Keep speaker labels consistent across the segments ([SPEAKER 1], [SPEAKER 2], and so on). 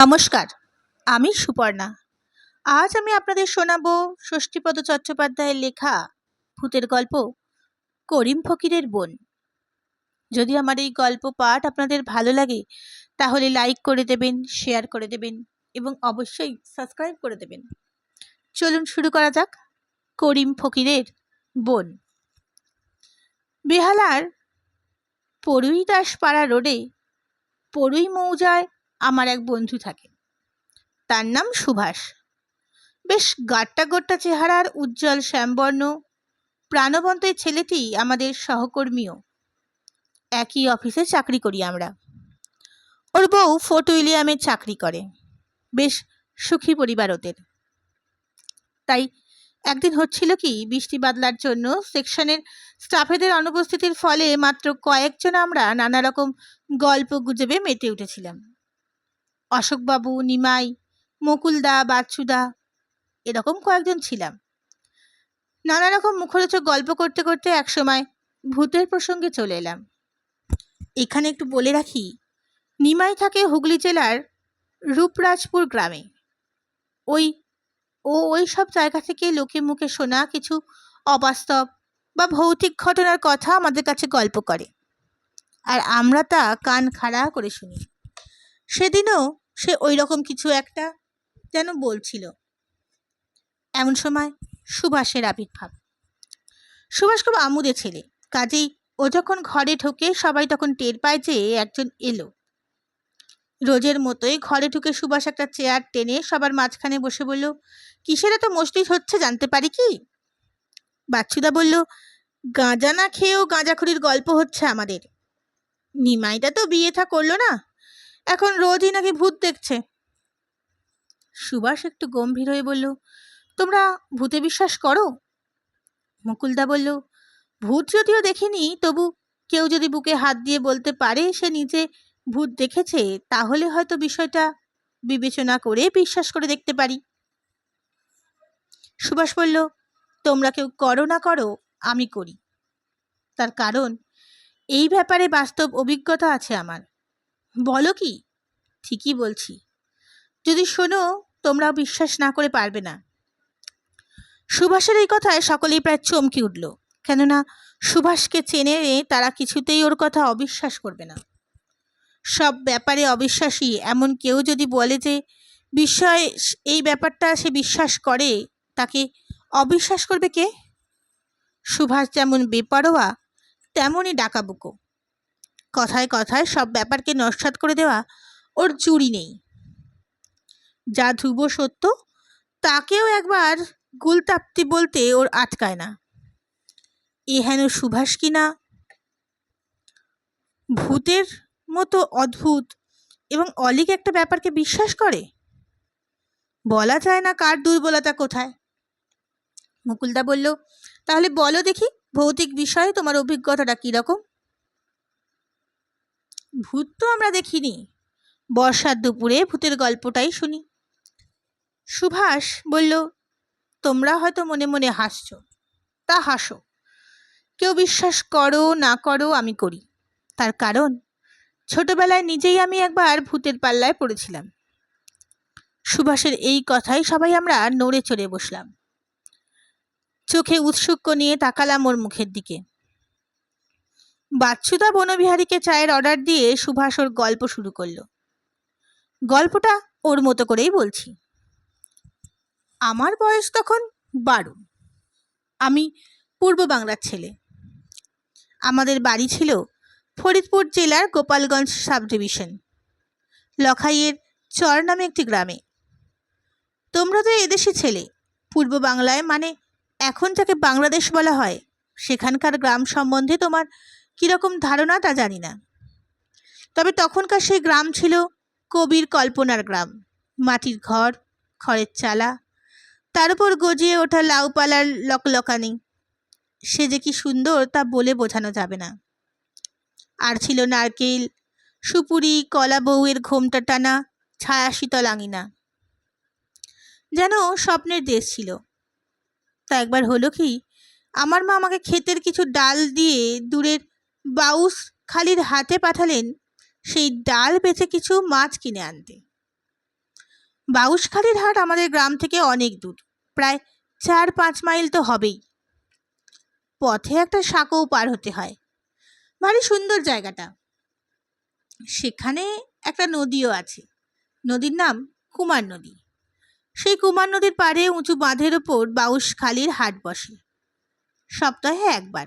[SPEAKER 1] নমস্কার, আমি সুপর্ণা। আজ আমি আপনাদের শোনাবো ষষ্ঠীপদ চট্টোপাধ্যায়ের লেখা ভূতের গল্প করিম ফকিরের বোন। যদি আমার এই গল্প পাঠ আপনাদের ভালো লাগে তাহলে লাইক করে দেবেন, শেয়ার করে দেবেন এবং অবশ্যই সাবস্ক্রাইব করে দেবেন। চলুন শুরু করা যাক। করিম ফকিরের বোন। বেহালার পড়ুইদাসপাড়া রোডে পড়ুই মৌজায় আমার এক বন্ধু থাকে। তার নাম সুভাষ। বেশ গাট্টা গোট্টা চেহারার, উজ্জ্বল শ্যামবর্ণ, প্রাণবন্ত এই ছেলেটি আমাদের সহকর্মীও। একই অফিসে চাকরি করি আমরা। ওর বউ ফোর্ট উইলিয়ামে চাকরি করে। বেশ সুখী পরিবার ওদের। তাই একদিন হচ্ছিল কি, বৃষ্টি বাদলার জন্য সেকশনের স্টাফেদের অনুপস্থিতির ফলে মাত্র কয়েকজন আমরা নানা রকম গল্প গুজবে মেতে উঠেছিলাম। অশোকবাবু, নিমাই, মুকুলদা, বাচ্চুদা এরকম কয়েকজন ছিলাম। নানা রকম মুখরোচক গল্প করতে করতে একসময় ভূতের প্রসঙ্গে চলে এলাম। এখানে একটু বলে রাখি, নিমাই থাকে হুগলি জেলার রূপরাজপুর গ্রামে। ওই সব জায়গা থেকে লোকে মুখে শোনা কিছু অবাস্তব বা ভৌতিক ঘটনার কথা আমাদের কাছে গল্প করে, আর আমরা তা কান খাড়া করে শুনি। সেদিনও সে ওই রকম কিছু একটা যেন বলছিল। এমন সময় সুভাষের আবির্ভাব। সুভাষ খুব আমোদে ছেলে, কাজেই ও যখন ঘরে ঢোকে সবাই তখন টের পায় যে একজন এলো। রোজের মতোই ঘরে ঢুকে সুভাষ একটা চেয়ার টেনে সবার মাঝখানে বসে বলল, কিসের এত মস্তিষ্ক হচ্ছে জানতে পারি কি? বাচ্চুদা বলল, গাঁজা না খেয়েও গাঁজাখুরির গল্প হচ্ছে আমাদের। নিমাইটা তো বিয়ে থা করলো না, এখন রোজই নাকি ভূত দেখছে। সুভাষ একটু গম্ভীর হয়ে বলল, তোমরা ভূতে বিশ্বাস করো? মুকুলদা বলল, ভূত যদিও দেখিনি, তবু কেউ যদি বুকে হাত দিয়ে বলতে পারে সে নিজে ভূত দেখেছে, তাহলে হয়তো বিষয়টা বিবেচনা করে বিশ্বাস করে দেখতে পারি। সুভাষ বলল, তোমরা কেউ করো না করো, আমি করি। তার কারণ, এই ব্যাপারে বাস্তব অভিজ্ঞতা আছে আমার। বলো কি? ঠিকই বলছি, যদি শোনো তোমরাও বিশ্বাস না করে পারবে না। সুভাষের এই কথায় সকলেই প্রায় চমকে উঠল, কেননা সুভাষকে চেনে তারা কিছুতেই ওর কথা অবিশ্বাস করবে না। সব ব্যাপারে অবিশ্বাসী এমন কেউ যদি বলে যে এই ব্যাপারটা সে বিশ্বাস করে, তাকে অবিশ্বাস করবে কে? সুভাষ যেমন বেপরোয়া তেমনই ডাকাবুকো। কথায় কথায় সব ব্যাপারকে নস্যাৎ করে দেওয়া ওর জুড়ি নেই। যা ধ্রুব সত্য তাকেও একবার গুলতাপ্তি বলতে ওর আটকায় না। এ হেন সুভাষ কিনা ভূতের মতো অদ্ভুত এবং অলীক একটা ব্যাপারকে বিশ্বাস করে। বলা যায় না কার দুর্বলতা কোথায়। মুকুলদা বলল, তাহলে বলো দেখি, ভৌতিক বিষয়ে তোমার অভিজ্ঞতাটা কীরকম? ভূত তো আমরা দেখিনি, বর্ষার দুপুরে ভূতের গল্পটাই শুনি। সুভাষ বলল, তোমরা হয়তো মনে মনে হাসছ, তা হাসো। কেউ বিশ্বাস করো না করো, আমি করি। তার কারণ, ছোটবেলায় নিজেই আমি একবার ভূতের পাল্লায় পড়েছিলাম। সুভাষের এই কথাই সবাই আমরা নড়ে চড়ে বসলাম। চোখে উৎসুক্য নিয়ে তাকালাম ওর মুখের দিকে। বাচ্চুদা বনবিহারীকে চায়ের অর্ডার দিয়ে সুভাষ ওর গল্প শুরু করলো। গল্পটা ওর মতো করেই বলছি। আমার বয়স তখন 12। আমি পূর্ব বাংলার ছেলে। আমাদের বাড়ি ছিল ফরিদপুর জেলার গোপালগঞ্জ সাব ডিভিশন, লখাইয়ের চর নামে একটি গ্রামে। তোমরা তো এদেশি ছেলে। পূর্ব বাংলায়, মানে এখন যাকে বাংলাদেশ বলা হয়, সেখানকার গ্রাম সম্বন্ধে তোমার কীরকম ধারণা তা জানি না। তবে তখনকার সেই গ্রাম ছিল কবির কল্পনার গ্রাম। মাটির ঘর, খড়ের চালা, তার উপর গজিয়ে ওঠা লাউপালার লকলকানি। সে যে কি সুন্দর তা বলে বোঝানো যাবে না। আর ছিল নারকেল, সুপুরি, কলা বউয়ের ঘোমটা টানা ছায়া শীতল আঙিনা। যেন স্বপ্নের দেশ ছিল। তা একবার হলো কি, আমার মা আমাকে ক্ষেতের কিছু ডাল দিয়ে দূরের বাউস খালির হাতে পাঠালেন সেই ডাল বেচে কিছু মাছ কিনে আনতে। বাউশখালীর হাট আমাদের গ্রাম থেকে অনেক দূর, প্রায় 4-5 মাইল তো হবেই। পথে একটা সাঁকোও পার হতে হয়। ভারী সুন্দর জায়গাটা। সেখানে একটা নদীও আছে। নদীর নাম কুমার নদী। সেই কুমার নদীর পাড়ে উঁচু বাঁধের ওপর বাউশখালীর হাট বসে সপ্তাহে একবার।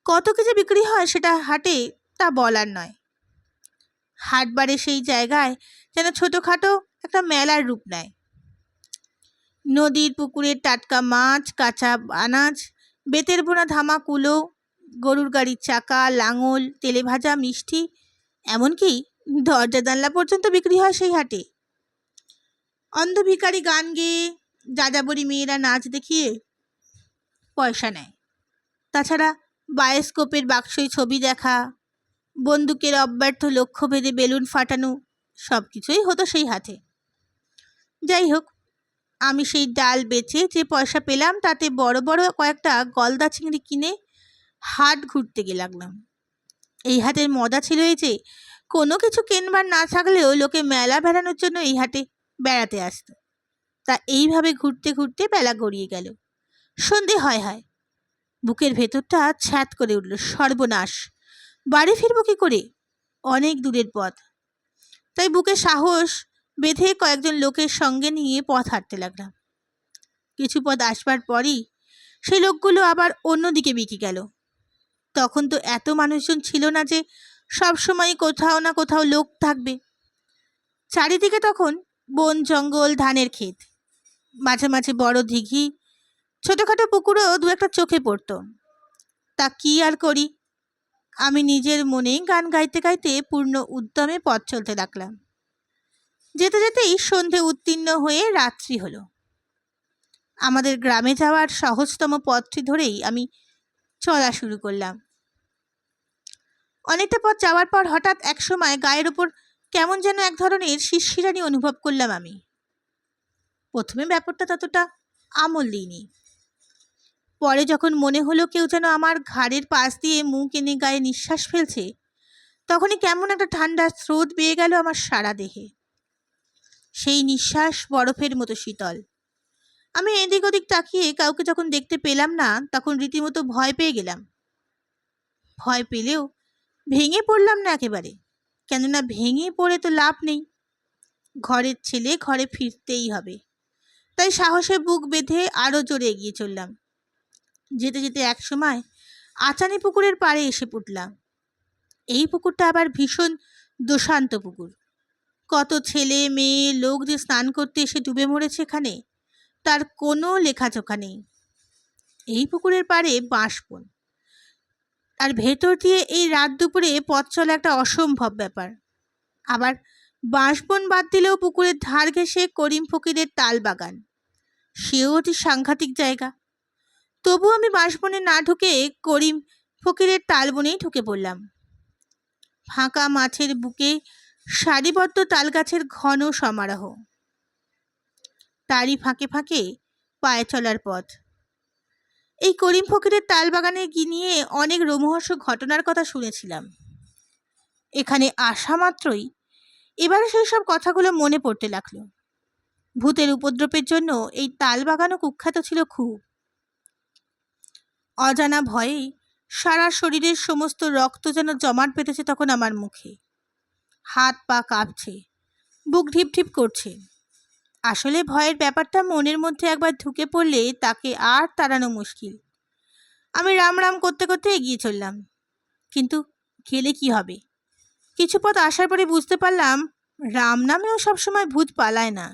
[SPEAKER 1] কত কিছু বিক্রি হয় সেটা হাটে তা বলার নয়। হাটবারে সেই জায়গায় যেন ছোটোখাটো একটা মেলার রূপ নেয়। নদীর পুকুরের টাটকা মাছ, কাঁচা আনাজ, বেতের বোনা ধামা কুলো, গরুর গাড়ির চাকা, লাঙল, তেলে ভাজা মিষ্টি, এমনকি দরজা জানলা পর্যন্ত বিক্রি হয় সেই হাটে। অন্ধ ভিখারি গান গেয়ে, যাযাবরী মেয়েরা নাচ দেখিয়ে পয়সা নেয়। তাছাড়া বায়োস্কোপের বাক্সয় ছবি দেখা, বন্দুকের অব্যর্থ লক্ষ্য ভেদে বেলুন ফাটানো, সব কিছুই হতো সেই হাটে। যাই হোক, আমি সেই ডাল বেচে যে পয়সা পেলাম তাতে বড় বড় কয়েকটা গলদা চিংড়ি কিনে হাট ঘুরতে লাগলাম। এই হাটের মজা ছিল এই যে, কোনো কিছু কেনবার না থাকলেও লোকে মেলা বেড়ানোর জন্য এই হাটে বেড়াতে আসত। তা এইভাবে ঘুরতে ঘুরতে বেলা গড়িয়ে গেল। সন্ধে হয় হয়। বুকের ভেতরটা ছ্যাঁত করে উঠল, সর্বনাশ, বাড়ি ফিরব কি করে? অনেক দূরের পথ। তাই বুকে সাহস বেঁধে কয়েকজন লোকের সঙ্গে নিয়ে পথ হাঁটতে লাগলাম। কিছু পথ আসবার পরই সেই লোকগুলো আবার অন্যদিকে বিকে গেল। তখন তো এত মানুষজন ছিল না যে সব সময় কোথাও না কোথাও লোক থাকবে। চারিদিকে তখন বন জঙ্গল, ধানের ক্ষেত, মাঝে মাঝে বড় দিঘি, ছোটোখাটো পুকুরও দু একটা চোখে পড়ত। তা কি আর করি, আমি নিজের মনেই গান গাইতে গাইতে পূর্ণ উদ্যমে পথ চলতে লাগলাম। যেতে যেতেই সন্ধে উত্তীর্ণ হয়ে রাত্রি হলো। আমাদের গ্রামে যাওয়ার সহজতম পথটি ধরেই আমি চলা শুরু করলাম। অনেকটা পথ যাওয়ার পর হঠাৎ একসময় গায়ের ওপর কেমন যেন এক ধরনের শিরশিরানি অনুভব করলাম আমি। প্রথমে ব্যাপারটা ততটা আমল দিইনি। পরে যখন মনে হলো কেউ যেন আমার ঘাড়ের পাশ দিয়ে মুখ এনে গায়ে নিঃশ্বাস ফেলছে, তখনই কেমন একটা ঠান্ডা স্রোত বেয়ে গেল আমার সারা দেহে। সেই নিঃশ্বাস বরফের মতো শীতল। আমি এদিক ওদিক তাকিয়ে কাউকে যখন দেখতে পেলাম না, তখন রীতিমতো ভয় পেয়ে গেলাম। ভয় পেলেও ভেঙে পড়লাম না একেবারে, কেননা ভেঙে পড়ে তো লাভ নেই। ঘরের ছেলে ঘরে ফিরতেই হবে। তাই সাহসে বুক বেঁধে আরও জোরে এগিয়ে চললাম। যেতে যেতে এক সময় আচানি পুকুরের পাড়ে এসে পড়লাম। এই পুকুরটা আবার ভীষণ দোষান্ত পুকুর। কত ছেলে মেয়ে লোক যে স্নান করতে এসে ডুবে মরেছে এখানে, তার কোনো লেখাজোখা নেই। এই পুকুরের পাড়ে বাঁশবন, আর ভেতর দিয়ে এই রাত দুপুরে পথ চলা একটা অসম্ভব ব্যাপার। আবার বাঁশবন বাদ দিলেও পুকুরের ধার ঘেঁষে করিম ফকিরের তাল বাগান, সেও অতি সাংঘাতিক জায়গা। তবু আমি বাঁশবনে না ঢুকে করিম ফকিরের তালবনেই ঢুকে পড়লাম। ফাঁকা মাঠের বুকে সারিবদ্ধ তাল গাছের ঘন সমারোহ, তারই ফাঁকে ফাঁকে পায়ে চলার পথ। এই করিম ফকিরের তাল বাগানে নিয়ে অনেক রোমহর্ষক ঘটনার কথা শুনেছিলাম। এখানে আসা মাত্রই এবারে সেই সব কথাগুলো মনে পড়তে লাগলো। ভূতের উপদ্রবের জন্য এই তাল বাগানও কুখ্যাত ছিল খুব। অজানা ভয়ে সারা শরীরের সমস্ত রক্ত যেন জমাট বেঁধেছে তখন আমার মুখে। হাত পা কাঁপছে, বুক ঢিপ ঢিপ করছে। আসলে ভয়ের ব্যাপারটা মনের মধ্যে একবার ঢুকে পড়লে তাকে আর তাড়ানো মুশকিল। আমি রাম রাম করতে করতে এগিয়ে চললাম। কিন্তু গেলে কি হবে? কিছু পথ আসার পরে বুঝতে পারলাম রাম নামেও সবসময় ভূত পালায় না।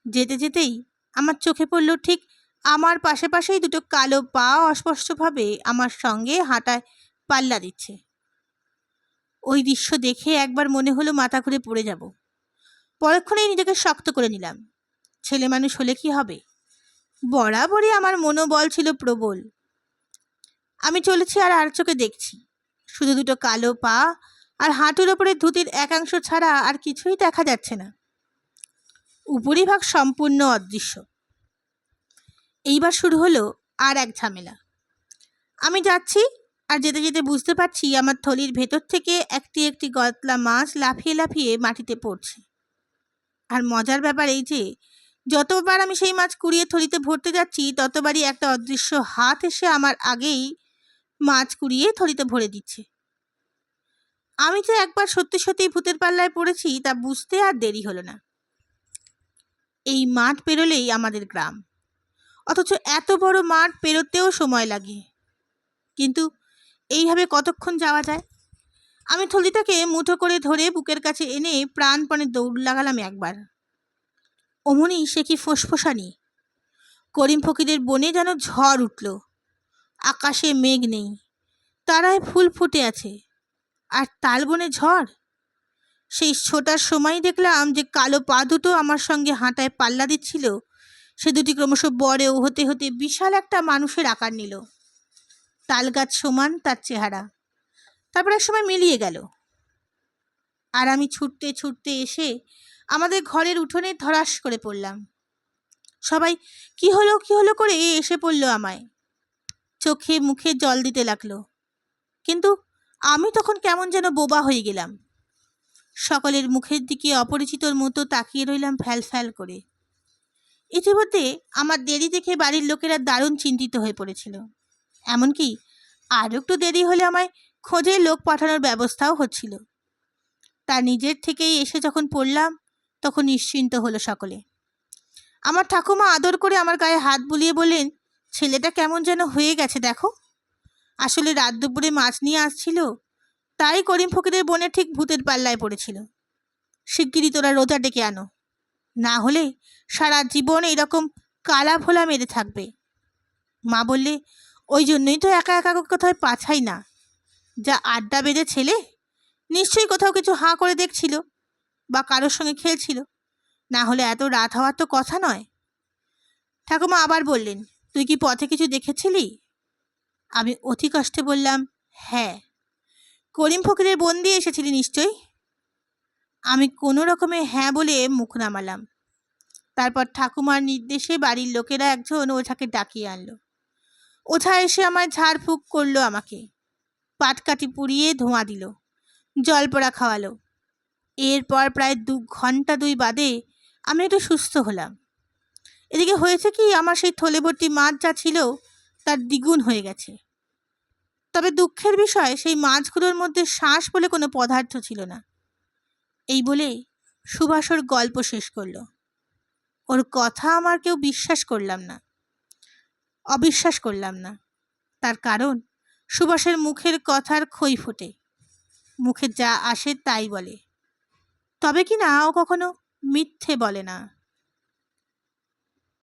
[SPEAKER 1] যেতে যেতেই আমার চোখে পড়ল ঠিক আমার পাশে পাশেই দুটো কালো পা অস্পষ্টভাবে আমার সঙ্গে হাঁটায় পাল্লা দিচ্ছে। ওই দৃশ্য দেখে একবার মনে হলো মাথা ঘুরে পড়ে যাব। পরক্ষণেই নিজেকে শক্ত করে নিলাম। ছেলে মানুষ হলে কি হবে, বরাবরই আমার মনোবল ছিল প্রবল। আমি চলেছি আর চোখে দেখছি শুধু দুটো কালো পা, আর হাঁটুর ওপরে ধুতির একাংশ ছাড়া আর কিছুই দেখা যাচ্ছে না। উপরিভাগ সম্পূর্ণ অদৃশ্য। এইবার শুরু হলো আর এক ঝামেলা। আমি যাচ্ছি আর যেতে যেতে বুঝতে পারছি আমার থলির ভেতর থেকে একটি একটি গতলা মাছ লাফিয়ে লাফিয়ে মাটিতে পড়ছে, আর মজার ব্যাপার এই যে যতবার আমি সেই মাছ কুড়িয়ে থলিতে ভরতে যাচ্ছি ততবারই একটা অদৃশ্য হাত এসে আমার আগেই মাছ কুড়িয়ে থলিতে ভরে দিচ্ছে। আমি যে একবার সত্যি সত্যি ভূতের পাল্লায় পড়েছি তা বুঝতে আর দেরি হলো না। এই মাঠ পেরোলেই আমাদের গ্রাম, অথচ এত বড় মাঠ পেরোতেও সময় লাগে। কিন্তু এইভাবে কতক্ষণ যাওয়া যায়? আমি থলিটাকে মুঠো করে ধরে বুকের কাছে এনে প্রাণপণে দৌড় লাগালাম একবার। অমনি সে কি ফোঁসফোঁসানি! করিম ফকিরের বনে যেন ঝড় উঠল। আকাশে মেঘ নেই, তারায় ফুল ফুটে আছে, আর তালবনে ঝড়। সেই ছোটার সময় দেখলাম যে কালো পা দুটো আমার সঙ্গে হাঁটায় পাল্লা দিচ্ছিল, সে দুটি ক্রমশ বড় হতে হতে বিশাল একটা মানুষের আকার নিল। তালগাছ সমান তার চেহারা, তারপর এক সময় মিলিয়ে গেল। আর আমি ছুটতে ছুটতে এসে আমাদের ঘরের উঠোনে ধরাস করে পড়লাম। সবাই কি হলো কি হলো করে এসে পড়ল আমায়, চোখে মুখে জল দিতে লাগলো। কিন্তু আমি তখন কেমন যেন বোবা হয়ে গেলাম। সকলের মুখের দিকে অপরিচিতর মতো তাকিয়ে রইলাম ফ্যাল ফ্যাল করে। ইতিমধ্যে আমার দেরি দেখে বাড়ির লোকেরা দারুণ চিন্তিত হয়ে পড়েছিল। এমনকি আর একটু দেরি হলে আমায় খোঁজে লোক পাঠানোর ব্যবস্থাও হচ্ছিল। তার নিজের থেকেই এসে যখন পড়লাম তখন নিশ্চিন্ত হলো সকলে। আমার ঠাকুমা আদর করে আমার গায়ে হাত বুলিয়ে বললেন, ছেলেটা কেমন যেন হয়ে গেছে দেখো। আসলে রাত দুপুরে মাছ নিয়ে আসছিল, তাই করিম ফকিরের বনে ঠিক ভূতের পাল্লায় পড়েছিল। শিগগিরই তোরা রোজা ডেকে আনো, না হলে সারা জীবন এরকম কালা ভোলা মেরে থাকবে। মা বললে, ওই জন্যই তো একা একা কোথাও পাছাই না। যা আড্ডা বেঁধে ছেলে, নিশ্চয়ই কোথাও কিছু হাঁ করে দেখছিল বা কারোর সঙ্গে খেলছিল, না হলে এত রাত হওয়ার তো কথা নয়। ঠাকুমা আবার বললেন, তুই কি পথে কিছু দেখেছিলি? আমি অতি কষ্টে বললাম, হ্যাঁ। করিম ফকিরের বন দিয়ে এসেছিলি নিশ্চয়ই। আমি কোনো রকমে হ্যাঁ বলে মুখ নামালাম। তারপর ঠাকুমার নির্দেশে বাড়ির লোকেরা একজন ওঝাকে ডাকিয়ে আনলো। ওঝা এসে আমায় ঝাড়ফুঁক করলো, আমাকে পাটকাঠি পুড়িয়ে ধোঁয়া দিল, জল পোড়া খাওয়ালো। এরপর প্রায় 2 ঘন্টা বাদে আমি একটু সুস্থ হলাম। এদিকে হয়েছে কি, আমার সেই থলে ভর্তি মাছ যা ছিল তার দ্বিগুণ হয়ে গেছে। তবে দুঃখের বিষয়, সেই মাছগুলোর মধ্যে শ্বাস বলে কোনো পদার্থ ছিল না। এই বলে সুভাষর গল্প শেষ করলো। ওর কথা আমার কেউ অবিশ্বাস করলাম না। তার কারণ সুভাষের মুখের কথার খই ফোটে, মুখে যা আসে তাই বলে, তবে কি না ও কখনো মিথ্যে বলে না।